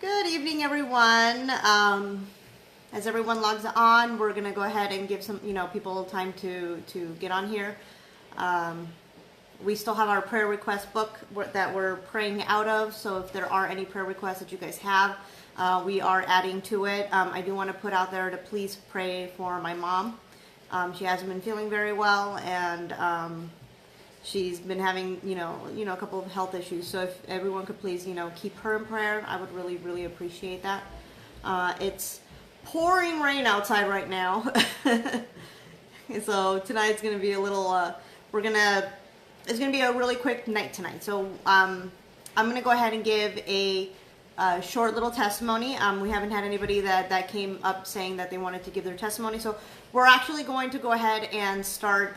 Good evening, everyone. As everyone logs on, we're gonna go ahead and give some, people time to get on here. We still have our prayer request book that we're praying out of. So if there are any prayer requests that you guys have, we are adding to it. I do want to put out there to please pray for my mom. She hasn't been feeling very well, and she's been having, a couple of health issues. So if everyone could please, keep her in prayer, I would really, really appreciate that. It's pouring rain outside right now. So tonight's going to be a little, it's going to be a really quick night tonight. So I'm going to go ahead and give a short little testimony. We haven't had anybody that came up saying that they wanted to give their testimony. So we're actually going to go ahead and start,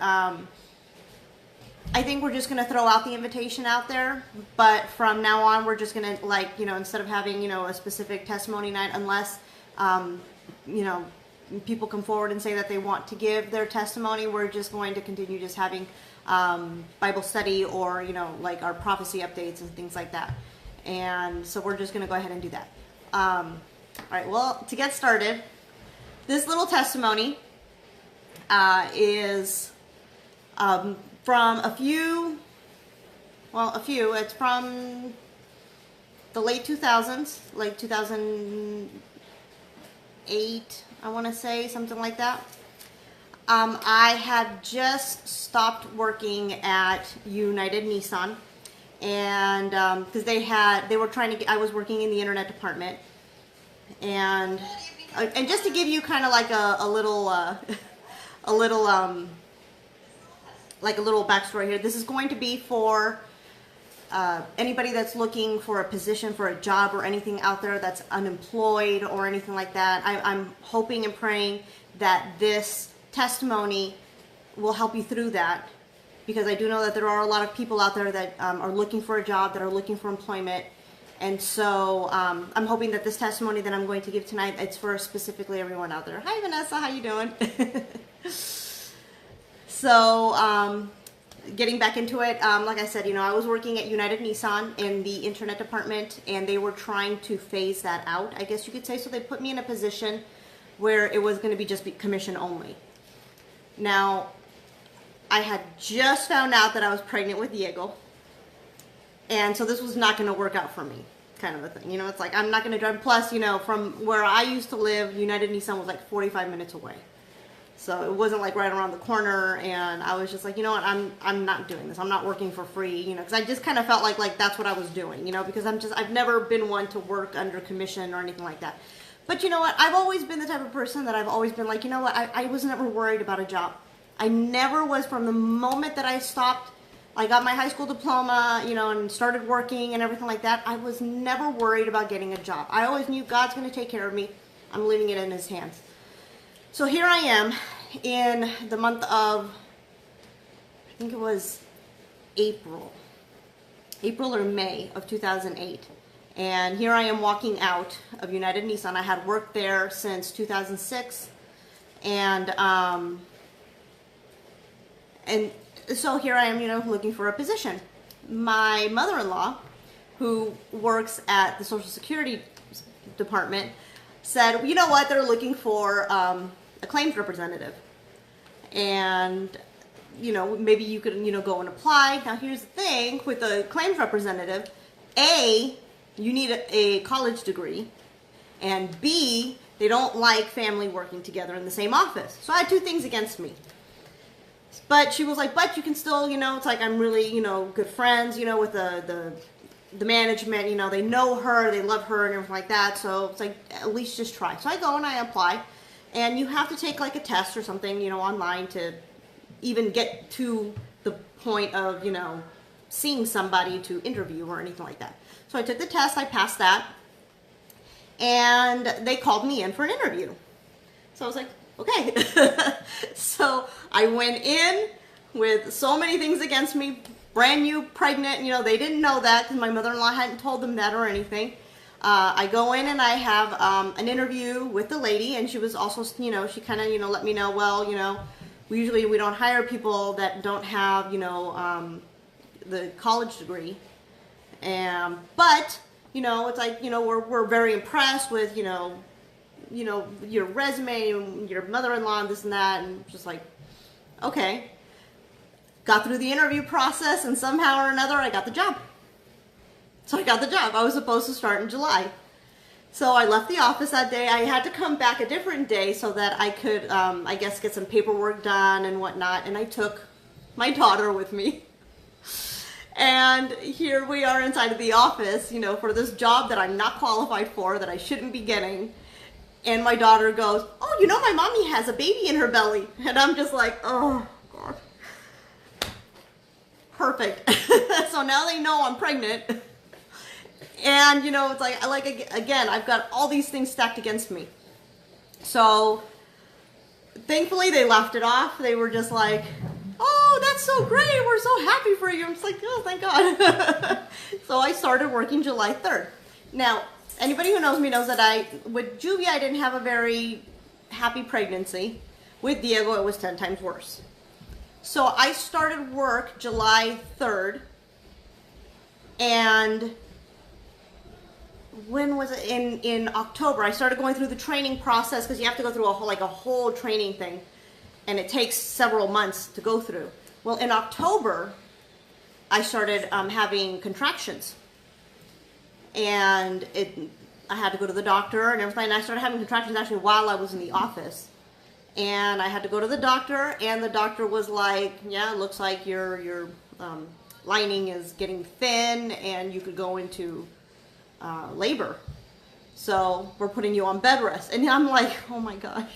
I think we're just going to throw out the invitation out there, but from now on, we're just going to, instead of having, a specific testimony night, unless, people come forward and say that they want to give their testimony, we're just going to continue just having Bible study or, like our prophecy updates and things like that. And so we're just going to go ahead and do that. All right, well, to get started, this little testimony is from a few, it's from the late 2000s, like 2008, I want to say, something like that. I had just stopped working at United Nissan, and because they were trying to, I was working in the internet department, and just to give you kind of like a little backstory here. This is going to be for anybody that's looking for a position, for a job or anything out there that's unemployed or anything like that. I'm hoping and praying that this testimony will help you through that, because I do know that there are a lot of people out there that are looking for a job, that are looking for employment. And so I'm hoping that this testimony that I'm going to give tonight, it's for specifically everyone out there. Hi, Vanessa. How you doing? So, getting back into it, like I said, I was working at United Nissan in the internet department, and they were trying to phase that out, I guess you could say. So they put me in a position where it was going to be just commission only. Now, I had just found out that I was pregnant with Diego, and so this was not going to work out for me, kind of a thing. It's like, I'm not going to drive. Plus, from where I used to live, United Nissan was like 45 minutes away. So it wasn't like right around the corner, and I was just like, you know what, I'm not doing this. I'm not working for free, because I just kind of felt like that's what I was doing, because I've never been one to work under commission or anything like that. But you know what, I've always been the type of person that I've always been like, I was never worried about a job. I never was. From the moment that I stopped, I got my high school diploma, and started working and everything like that, I was never worried about getting a job. I always knew God's going to take care of me. I'm leaving it in His hands. So here I am in the month of, I think it was April or May of 2008. And here I am walking out of United Nissan. I had worked there since 2006. And so here I am, looking for a position. My mother-in-law, who works at the Social Security Department, said, you know what, they're looking for a claims representative, and maybe you could go and apply. Now here's the thing with a claims representative: A, you need a college degree, and B, they don't like family working together in the same office. So I had two things against me. But she was like, but you can still, it's like I'm really, good friends, with the management, they know her, they love her and everything like that. So it's like, at least just try. So I go and I apply, and you have to take like a test or something, online to even get to the point of, seeing somebody to interview or anything like that. So I took the test, I passed that, and they called me in for an interview. So I was like, okay. So I went in with so many things against me, brand new, pregnant, they didn't know that because my mother-in-law hadn't told them that or anything. I go in and I have an interview with the lady, and she was also, she kind of, let me know, well, we don't hire people that don't have, the college degree. But You know, it's like, you know, we're very impressed with, your resume and your mother-in-law and this and that. And just like, okay. Got through the interview process and somehow or another I got the job. So I got the job. I was supposed to start in July. So I left the office that day. I had to come back a different day so that I could, I guess, get some paperwork done and whatnot. And I took my daughter with me. And here we are inside of the office, you know, for this job that I'm not qualified for, that I shouldn't be getting. And my daughter goes, oh, you know, my mommy has a baby in her belly. And I'm just like, oh, God. Perfect. So now they know I'm pregnant. And, you know, it's like, again, I've got all these things stacked against me. So thankfully they laughed it off. They were just like, oh, that's so great. We're so happy for you. I'm just like, oh, thank God. So I started working July 3rd. Now, anybody who knows me knows that with Juvia, I didn't have a very happy pregnancy. With Diego, it was 10 times worse. So I started work July 3rd. And when was it? In October, I started going through the training process, because you have to go through a whole training thing. And it takes several months to go through. Well, in October, I started having contractions. And I had to go to the doctor and everything. And I started having contractions actually while I was in the office. And I had to go to the doctor, and the doctor was like, yeah, it looks like your lining is getting thin and you could go into labor. So we're putting you on bed rest. And I'm like, oh my gosh.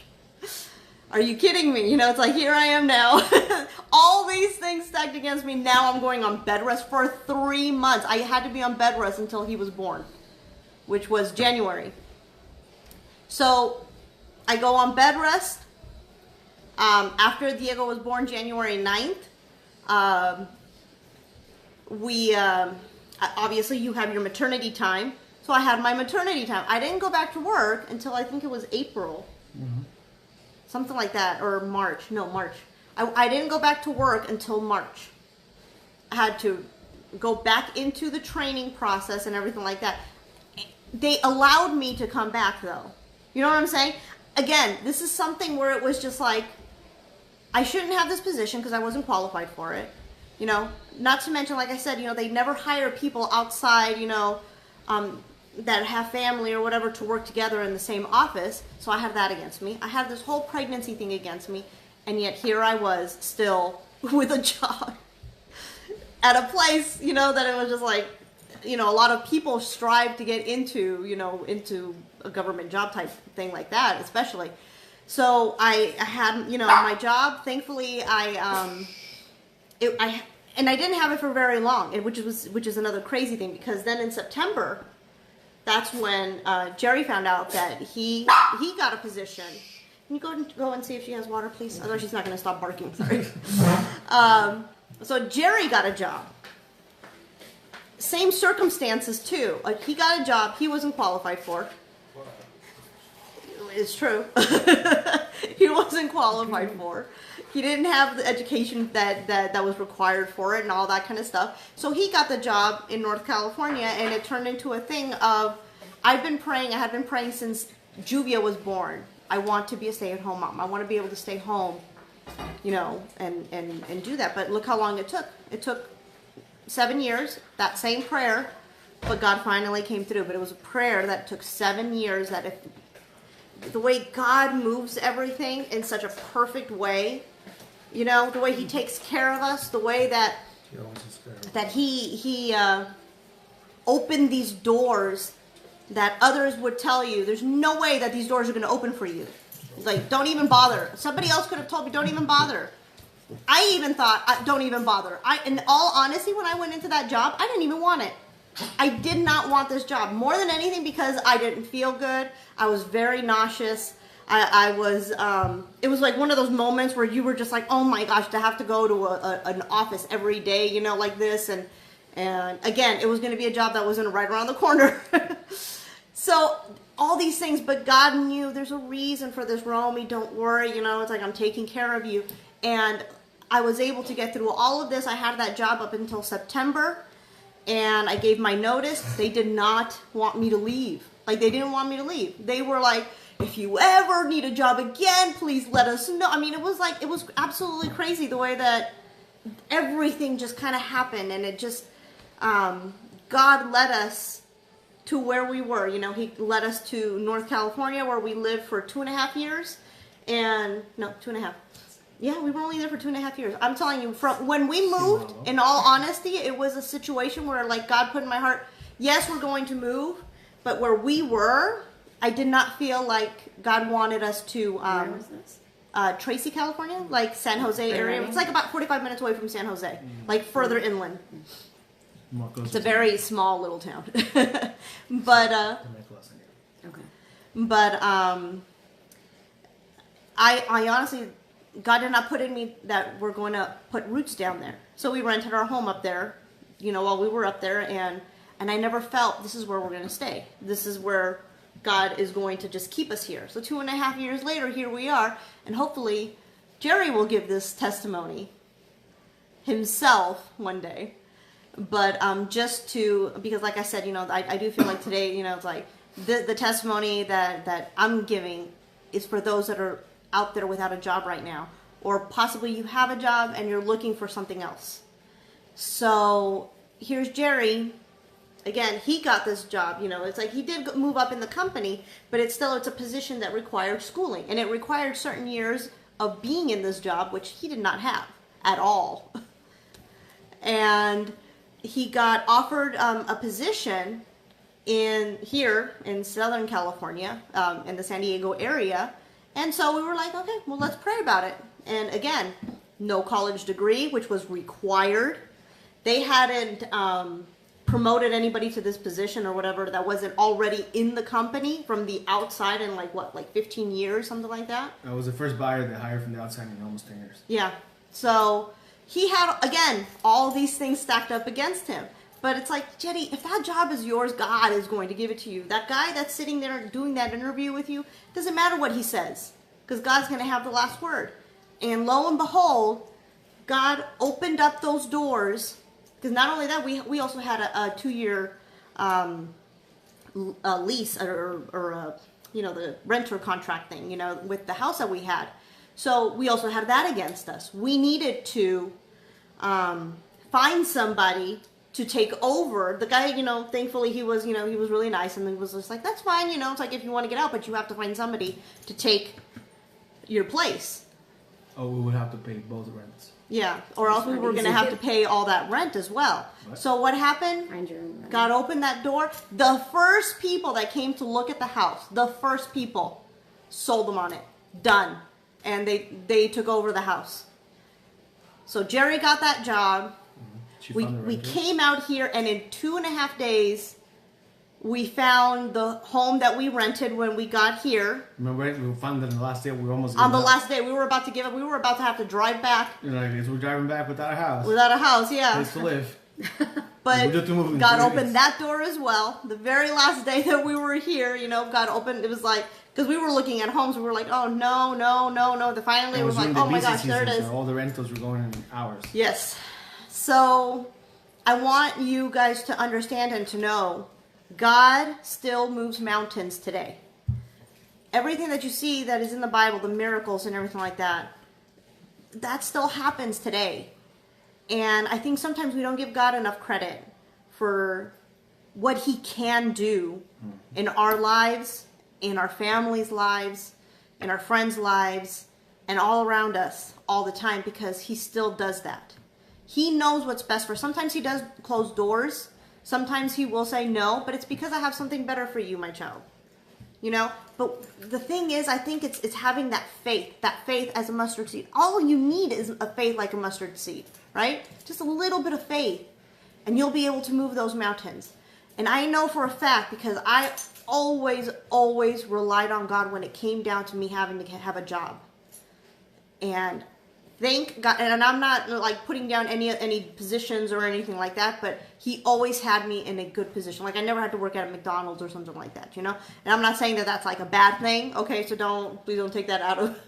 Are you kidding me? You know, it's like, here I am now. All these things stacked against me. Now I'm going on bed rest for 3 months. I had to be on bed rest until he was born, which was January. So I go on bed rest. After Diego was born, January 9th, obviously you have your maternity time. So I had my maternity time. I didn't go back to work until I think it was April. Mm-hmm. Something like that, or March. No, March. I didn't go back to work until March. I had to go back into the training process and everything like that. They allowed me to come back, though. You know what I'm saying? Again, this is something where it was just like, I shouldn't have this position because I wasn't qualified for it. You know, not to mention, like I said, you know, they never hire people outside, you know, that have family or whatever to work together in the same office. So I had that against me. I had this whole pregnancy thing against me. And yet here I was still with a job at a place, you know, that it was just like, you know, a lot of people strive to get into, you know, into a government job type thing like that, especially. So I had, you know, my job. Thankfully, and I didn't have it for very long, which is another crazy thing, because then in September, that's when Jerry found out that he got a position. Can you go and see if she has water, please? Otherwise, she's not going to stop barking. Sorry. So Jerry got a job. Same circumstances too. Like, he got a job he wasn't qualified for. It's true. He wasn't qualified for. He didn't have the education that was required for it and all that kind of stuff. So he got the job in North California, and it turned into a thing of, I had been praying since Juvia was born. I want to be a stay-at-home mom. I want to be able to stay home, you know, and do that. But look how long it took. It took 7 years, that same prayer, but God finally came through. But it was a prayer that took 7 years, that if the way God moves everything in such a perfect way, you know, the way he takes care of us, the way that he opened these doors that others would tell you, there's no way that these doors are going to open for you. Like, don't even bother. Somebody else could have told me, don't even bother. I even thought, don't even bother. In all honesty, when I went into that job, I didn't even want it. I did not want this job more than anything because I didn't feel good. I was very nauseous. It was like one of those moments where you were just like, oh my gosh, to have to go to an office every day, you know, like this. And again, it was going to be a job that wasn't right around the corner. So all these things, but God knew there's a reason for this, Romy, don't worry, you know, it's like, I'm taking care of you. And I was able to get through all of this. I had that job up until September. and I gave my notice. They did not want me to leave. Like, they didn't want me to leave. They were like, if you ever need a job again, please let us know. I mean, it was absolutely crazy the way that everything just kind of happened. And it just, God led us to where we were. You know, he led us to North California, where we lived for 2.5 years. And, no, 2.5. Yeah, we were only there for 2.5 years. I'm telling you, from when we moved, in all honesty, it was a situation where, like, God put in my heart, yes, we're going to move, but where we were, I did not feel like God wanted us to. Where was this? Tracy, California, like San Jose area. It's like about 45 minutes away from San Jose, like further inland. It's a very small little town, but Okay. but I honestly, God did not put in me that we're going to put roots down there. So we rented our home up there, you know, while we were up there, and I never felt this is where we're going to stay. This is where God is going to just keep us here. So 2.5 years later, here we are, and hopefully Jerry will give this testimony himself one day. But just to, because like I said, you know, I do feel like today, you know, it's like the testimony that I'm giving is for those that are out there without a job right now, or possibly you have a job and you're looking for something else. So here's Jerry. Again, he got this job, you know, it's like he did move up in the company, but it's a position that required schooling, and it required certain years of being in this job, which he did not have at all. And he got offered a position here in Southern California, in the San Diego area. And so we were like, okay, well, let's pray about it. And again, no college degree, which was required. They hadn't promoted anybody to this position or whatever that wasn't already in the company from the outside in like 15 years, something like that. I was the first buyer they hired from the outside in almost 10 years. Yeah. So he had, again, all these things stacked up against him. But it's like, Jetty, if that job is yours, God is going to give it to you. That guy that's sitting there doing that interview with you, doesn't matter what he says, because God's going to have the last word. And lo and behold, God opened up those doors. Because not only that, we also had a 2-year lease or you know, the renter contract thing, you know, with the house that we had. So we also had that against us. We needed to find somebody to take over. The guy, you know, thankfully he was really nice, and he was just like, that's fine, you know, it's like if you want to get out, but you have to find somebody to take your place. Oh, we would have to pay both rents. Yeah, or else we were going to have to pay all that rent as well. What? So what happened? Find your own rent. God opened that door. The first people that came to look at the house, the first people, sold them on it. Done. And they took over the house. So Jerry got that job. We came out here, and in 2.5 days, we found the home that we rented when we got here. Remember, we found it on the last day. We were almost on the last day. We were about to give up. We were about to have to drive back. You know, we're driving back without a house. Without a house, yeah. Place to live. But We just moved in God 3 opened weeks. that door as well. The very last day that we were here, you know, God opened. It was like, because we were looking at homes, we were like, oh no. Finally, it was like, during the oh my busy gosh, there it season, is. So all the rentals were going in hours. Yes. So I want you guys to understand and to know, God still moves mountains today. Everything that you see that is in the Bible, the miracles and everything like that, that still happens today. And I think sometimes we don't give God enough credit for what he can do in our lives, in our families' lives, in our friends' lives, and all around us all the time, because he still does that. He knows what's best for us. Sometimes he does close doors. Sometimes he will say no, but it's because I have something better for you, my child. You know, but the thing is, I think it's having that faith as a mustard seed. All you need is a faith like a mustard seed, right? Just a little bit of faith, and you'll be able to move those mountains. And I know for a fact, because I always relied on God when it came down to me having to have a job. And thank God, and I'm not like putting down any positions or anything like that, but he always had me in a good position. Like I never had to work at a McDonald's or something like that, you know? And I'm not saying that that's like a bad thing, okay? So please don't take that out of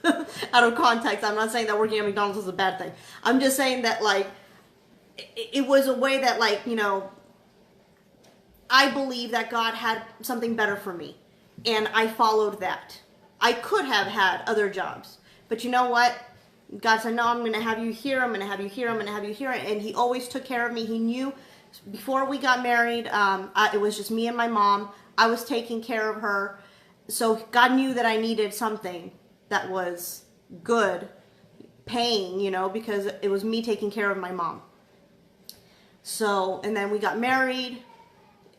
out of context. I'm not saying that working at McDonald's is a bad thing. I'm just saying that like it was a way that, like, you know, I believe that God had something better for me, and I followed that. I could have had other jobs, but you know what? God said, no, I'm going to have you here, I'm going to have you here, I'm going to have you here, and he always took care of me. He knew before we got married, it was just me and my mom. I was taking care of her, so God knew that I needed something that was good, paying, because it was me taking care of my mom. So, and then we got married,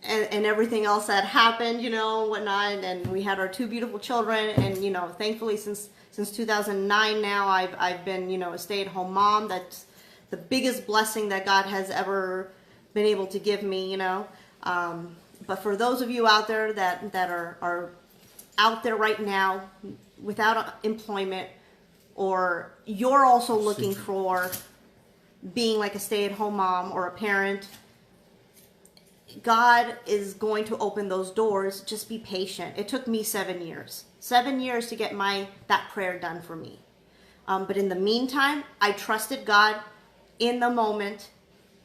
and everything else that happened, whatnot, and we had our 2 beautiful children, and, thankfully since 2009 now, I've been, a stay-at-home mom. That's the biggest blessing that God has ever been able to give me, but for those of you out there that are out there right now without employment, or you're also looking for being like a stay-at-home mom or a parent, God is going to open those doors. Just be patient. It took me 7 years. 7 years to get that prayer done for me. But in the meantime, I trusted God in the moment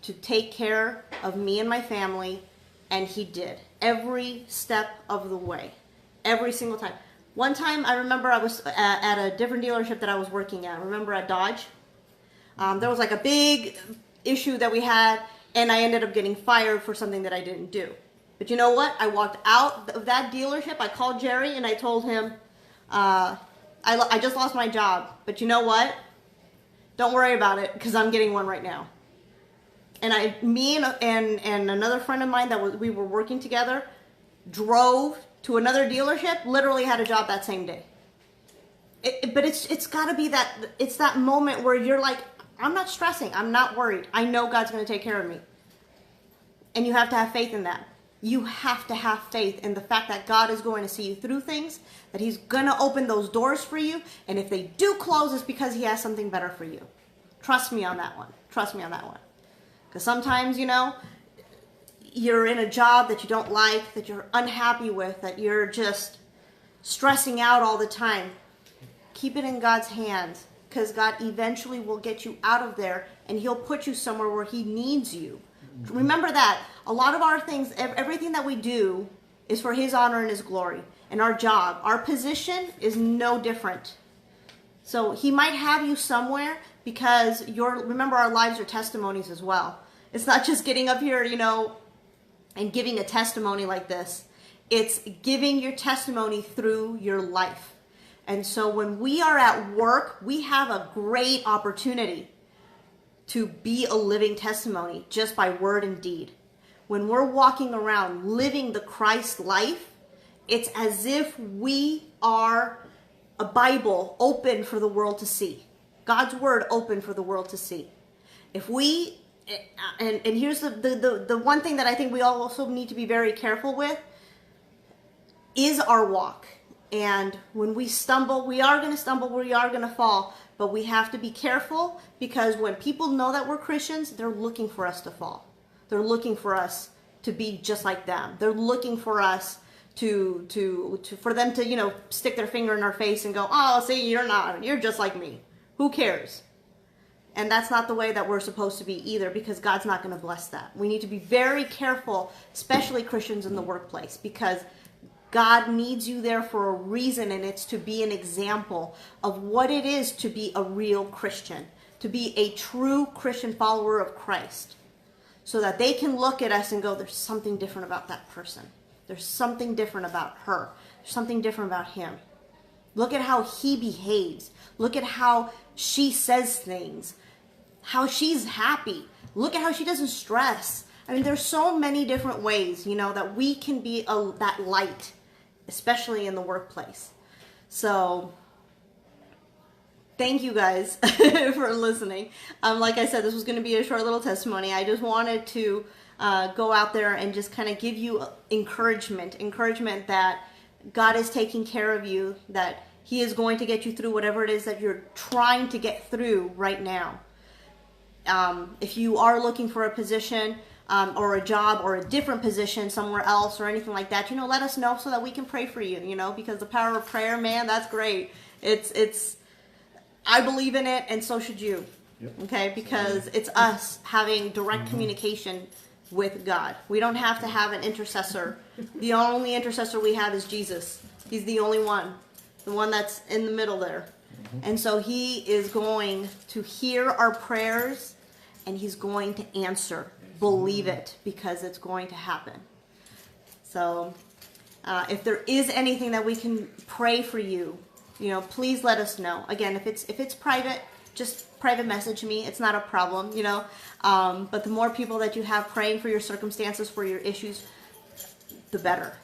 to take care of me and my family, and he did. Every step of the way. Every single time. One time, I remember I was at a different dealership that I was working at. Remember at Dodge? There was like a big issue that we had, and I ended up getting fired for something that I didn't do. But you know what? I walked out of that dealership. I called Jerry and I told him, I just lost my job. But you know what? Don't worry about it, because I'm getting one right now. And me and another friend of mine we were working together, drove to another dealership, literally had a job that same day. But it's got to be that moment where you're like, I'm not stressing. I'm not worried. I know God's going to take care of me. And you have to have faith in that. You have to have faith in the fact that God is going to see you through things, that he's going to open those doors for you. And if they do close, it's because he has something better for you. Trust me on that one. Trust me on that one. Because sometimes, you're in a job that you don't like, that you're unhappy with, that you're just stressing out all the time. Keep it in God's hands, because God eventually will get you out of there, and he'll put you somewhere where he needs you. Remember that. A lot of our things, everything that we do is for his honor and his glory. And our job, our position is no different. So he might have you somewhere because remember, our lives are testimonies as well. It's not just getting up here, and giving a testimony like this. It's giving your testimony through your life. And so when we are at work, we have a great opportunity to be a living testimony just by word and deed. When we're walking around living the Christ life, it's as if we are a Bible open for the world to see. God's word open for the world to see. If we, and here's the one thing that I think we all also need to be very careful with, is our walk. And when we stumble, we are going to stumble, we are going to fall, but we have to be careful, because when people know that we're Christians, they're looking for us to fall. They're looking for us to be just like them. They're looking for us for them to, stick their finger in our face and go, oh, see, you're just like me. Who cares? And that's not the way that we're supposed to be either, because God's not going to bless that. We need to be very careful, especially Christians in the workplace, because God needs you there for a reason, and it's to be an example of what it is to be a real Christian, to be a true Christian follower of Christ, so that they can look at us and go, there's something different about that person. There's something different about her. There's something different about him. Look at how he behaves. Look at how she says things, how she's happy. Look at how she doesn't stress. I mean, there's so many different ways, that we can be that light, especially in the workplace. So thank you guys for listening. Like I said, this was going to be a short little testimony. I just wanted to go out there and just kind of give you encouragement that God is taking care of you, that he is going to get you through whatever it is that you're trying to get through right now. If you are looking for a position or a job or a different position somewhere else or anything like that, let us know so that we can pray for you, because the power of prayer, man, that's great. I believe in it, and so should you. Yep. Okay, because it's us having direct communication with God. We don't have to have an intercessor. The only intercessor we have is Jesus. He's the only one, the one that's in the middle there. And so he is going to hear our prayers, and he's going to answer. Believe it, because it's going to happen. So if there is anything that we can pray for you, please let us know. Again, if it's private, just private message me. It's not a problem, but the more people that you have praying for your circumstances, for your issues, the better.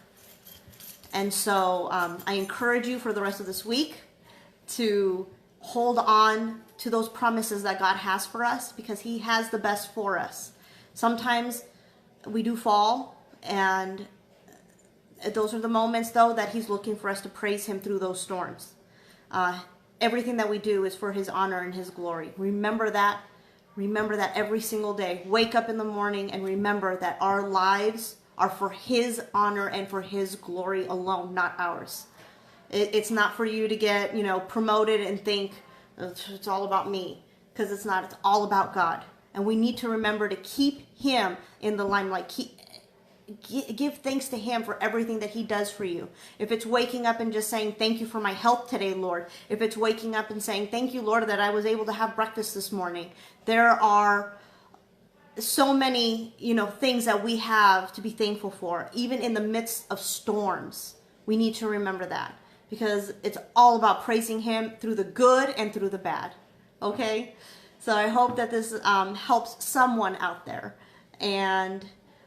And so I encourage you for the rest of this week to hold on to those promises that God has for us, because he has the best for us. Sometimes we do fall, and those are the moments, though, that he's looking for us to praise him through those storms. Everything that we do is for his honor and his glory. Remember that. Remember that every single day. Wake up in the morning and remember that our lives are for his honor and for his glory alone, not ours. It's not for you to get, promoted and think it's all about me, because it's not. It's all about God. And we need to remember to keep him in the limelight. Give thanks to him for everything that he does for you. If it's waking up and just saying, thank you for my health today, Lord. If it's waking up and saying, thank you, Lord, that I was able to have breakfast this morning. There are so many, things that we have to be thankful for. Even in the midst of storms, we need to remember that, because it's all about praising him through the good and through the bad. Okay? So I hope that this helps someone out there. And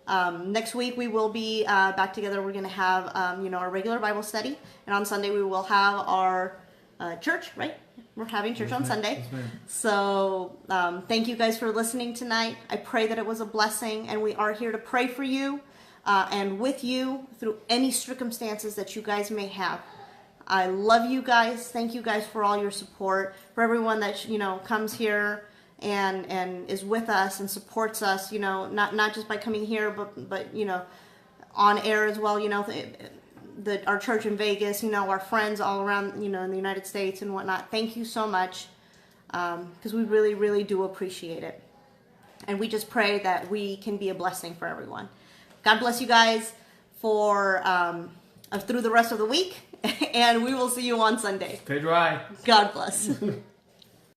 next week we will be back together. We're going to have, our regular Bible study. And on Sunday we will have our church, right? We're having church on Sunday. So thank you guys for listening tonight. I pray that it was a blessing. And we are here to pray for you and with you through any circumstances that you guys may have. I love you guys. Thank you guys for all your support. For everyone that, comes here and is with us and supports us, not just by coming here, but on air as well, our church in Vegas, our friends all around, in the United States and whatnot. Thank you so much, because we really, really do appreciate it. And we just pray that we can be a blessing for everyone. God bless you guys for through the rest of the week, and we will see you on Sunday. Stay dry. God bless.